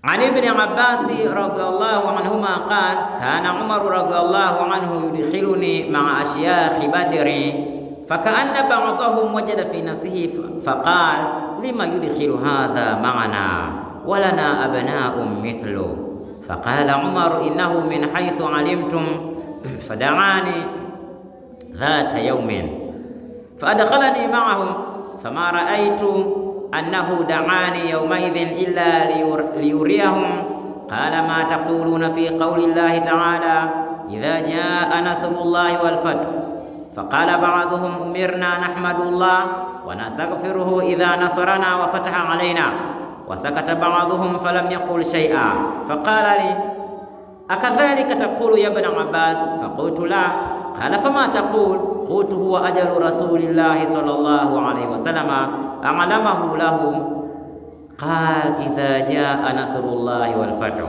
عن ابن عباس رضي الله عنهما قال كان عمر رضي الله عنه يدخلني مع أشياخ بدر فكأن بعضهم وجد في نفسه فقال لما يدخل هذا معنا ولنا أبناء مثله. فقال عمر إنه من حيث علمتم فدعاني ذات يوم فأدخلني معهم فما رأيت أنه دعاني يومئذ إلا ليريهم. قال ما تقولون في قول الله تعالى إذا جاء نصر الله والفتح؟ فقال بعضهم أمرنا نحمد الله ونستغفره إذا نصرنا وفتح علينا. وسكت بعضهم فلم يقل شيئا. فقال لي أكذلك تقول يا ابن عباس؟ فقلت لا. قال فما تقول؟ قلت هو أجل رسول الله صلى الله عليه وسلم أعلمه له. قال إذا جاء نصر الله والفتح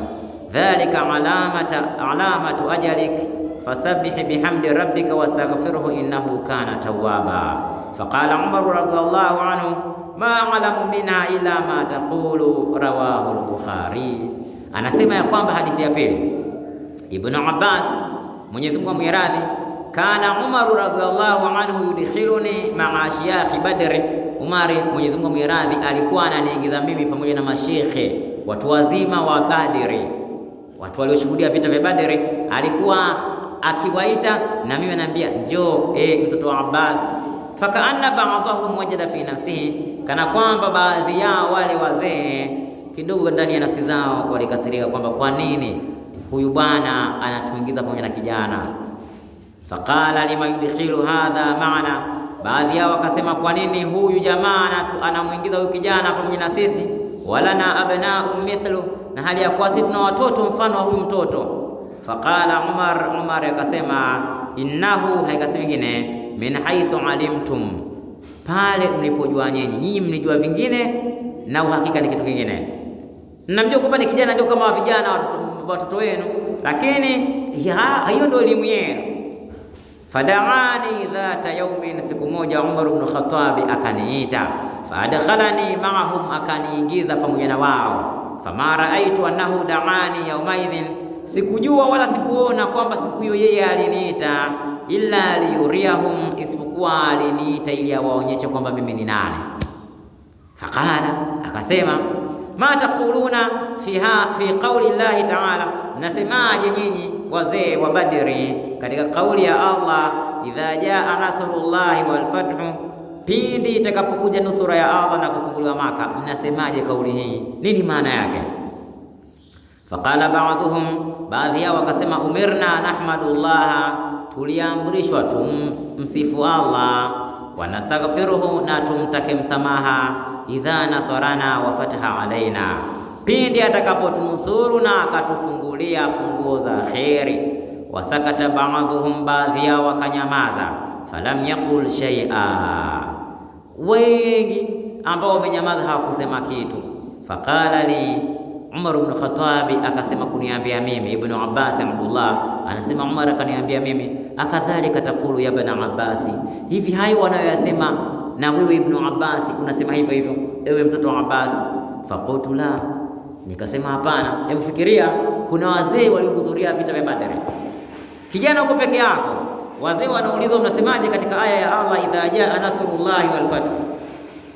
ذلك علامة أجلك فسبح بحمد ربك واستغفره إنه كان توابا. فقال عمر رضي الله عنه ما أعلم منها إلا ما تقول. رواه البخاري. Anasema ya kwamba hadithi ya pili, Ibn Abbas Mwenyezi Mungu amwiradhi, kana Umar radhiallahu anhu yudkhiluni ma'a ashiyakh Badr. Umar Mwenyezi Mungu amwiradhi alikuwa ananiingiza mimi pamoja na mashekhe watu wazima wa Badri, watu walioshuhudia vita vya Badri. Alikuwa akiwaita na mimi naambia njoo mtoto wa Abbas. Fakaanna ba'dahum wajada fi nafsihi, kana kwamba baadhi yao wale wazee kidogo ndani ya nafsi zao walikasirika kwamba kwa nini huyu bwana anatuingiza pamoja na kijana. Faqala lima yudkhilu hadha maana, baadhi yao wakasema kwa nini huyu jamaa anamuingiza huyu kijana pamoja na sisi. Walana abna'u mithlu, na hali ya kuwa sisi tuna watoto mfano wa huyu mtoto. Faqala Umar akasema innahu, haikasema vingine, min haithu alimtum, pale mlipojua nyinyi mlijua vingine na uhakika ni kitu kingine. Mnamjua kwamba ni kijana ndio kama vijana watoto wenu, lakini hiyo ndio elimu yenu. Fada'ani dhata yawmin, siku moja Umar ibn Khattab akaniita, faadkhalani ma'ahum, akaniingiza pamoja na wao. Fama ra'aitu annahu da'ani yawmaidhin, sikujua wala sikuona kwamba siku hiyo yeye aliniita, illa liyuriyahum, isipokuwa aliniita ili awaonyeshe kwamba mimi ni nani. Faqala, akasema ma taquluna fi qawli llahi ta'ala, nasemaje nyinyi wazee wa Badri katika kauli ya Allah, idha jaa nasrullahi wal fathu, pindi itakapokuja nusura ya Allah na kufunguliwa Maka, mnasemaje kauli hii? Nini maana yake? Faqala ba'dhum, baadhi yao wakasema umirna nahmadullah, tuliamrishwa tumsifu Allah, wa nastaghfiruhu, na tumtake msamaha, idha nasarana wa fataha alaina, pindi atakapotunusuru na akatufungulia funguo za kheri. Wasakata ba'dhum, baadhi yao wakanyamaza. Falam yaqul shay'a, wengi ambao wamenyamaza hawakusema kitu. Faqala li Umar ibn Khattab, akasema kuniambia mimi. Ibn Abbas Abdullah anasema Umar akaniambia mimi, akadhalika takulu ya ibn Abbas, hivi hayo wanayoyasema na wewe Ibn Abbas unasema hivyo hivyo ewe mtoto wa Abbas? Faqultu la, nikasema hapana. Hebu fikiria, kuna wazee waliohudhuria vita vya Badr, kijana uko peke yako, wazee wanaulizwa mnasemaje katika aya ya Allah, idha jaa nasrullahi wal fath,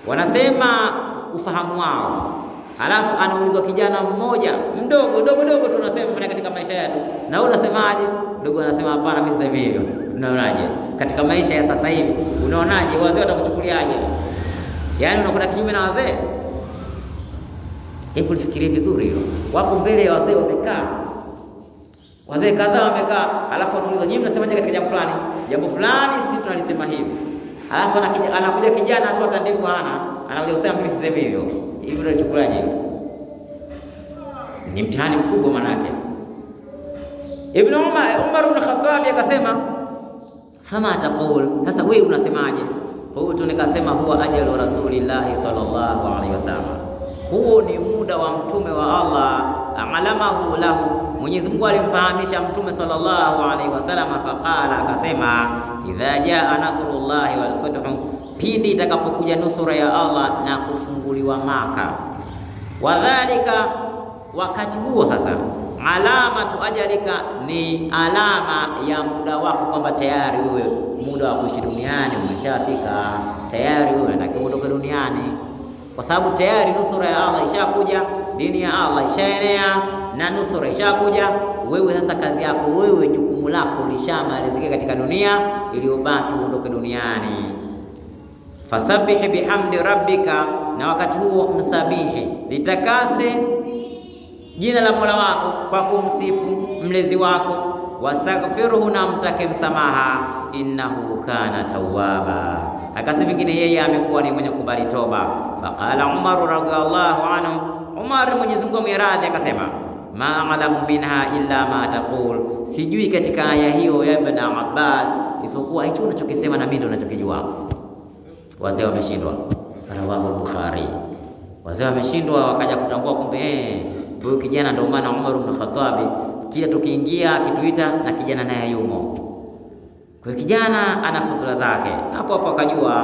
wanasema ufahamu wao. Alafu anaulizwa kijana mmoja mdogo dogo tunasema katika maisha yetu, na wewe unasemaje? Dogo anasema hapana, mimi sasa hivyo. Unaonaje katika maisha ya sasa hivi? Unaonaje wazee watakuchukuliaje? Yaani unakwenda kinyume na wazee. Hebu fikiria vizuri hilo. Wapo mbele ya wazee wamekaa, wazee kadhaa wamekaa, alafu anaulizwa nyinyi mnasemaje katika jambo fulani, sisi tunalisema hivi. Alafu anakuja kijana tu hata ndevu hana, anakuja kusema mimi sisemi hivyo. Hivi ndio chukulaje? Ni mtihani mkubwa manake. Umar ibn Khattab akasema fama taqul, sasa wewe unasemaje? Huyu nikasema huwa ajalu rasulillahi sallallahu alaihi wasallam, huo ni muda wa mtume wa Allah, alamahu lahu, Mwenyezi Mungu alimfahamisha mtume sallallahu alaihi wasallam. Faqala, akasema idha jaa nasrullahi wal fathu, pindi itakapokuja nusura ya Allah na kufunguliwa Maka. Wadhalika, wakati huo sasa, alamatu ajalika, ni alama ya muda wako, kwamba tayari wewe muda wa kuishi duniani umeshafika, tayari wewe unataka kuondoka duniani, kwa sababu tayari nusura ya Allah ishakuja, dini ya Allah ishaenea na nusura ishakuja. Wewe sasa kazi yako wewe, jukumu lako lishamalizika katika dunia, iliyobaki uondoke duniani. Fasabbih bihamdi rabbika, na wakati huo msabihi, litakase jina la Mola wako kwa kumsifu mlezi wako, wastaghfiruhu, na mtake msamaha, innahu kana tawwaba, akasi vingine yeye amekuwa ni mwenye kubali toba. Faqala Umar radhiallahu anhu, Umar Mwenyezi Mungu amradhi, akasema ma alamu minha illa ma taqul, sijui katika aya hiyo ya Ibn Abbas isipokuwa hicho unachokisema na mimi ndio ninachokijua. Wazee wameshindwa, rawahu Bukhari. Wazee wameshindwa wakaja kutambua kumbe huyu kijana ndio maana Umar ibn Khattab kila tukiingia akituita na kijana naye yumo. Kwa kijana ana fadhila zake, hapo hapo akajua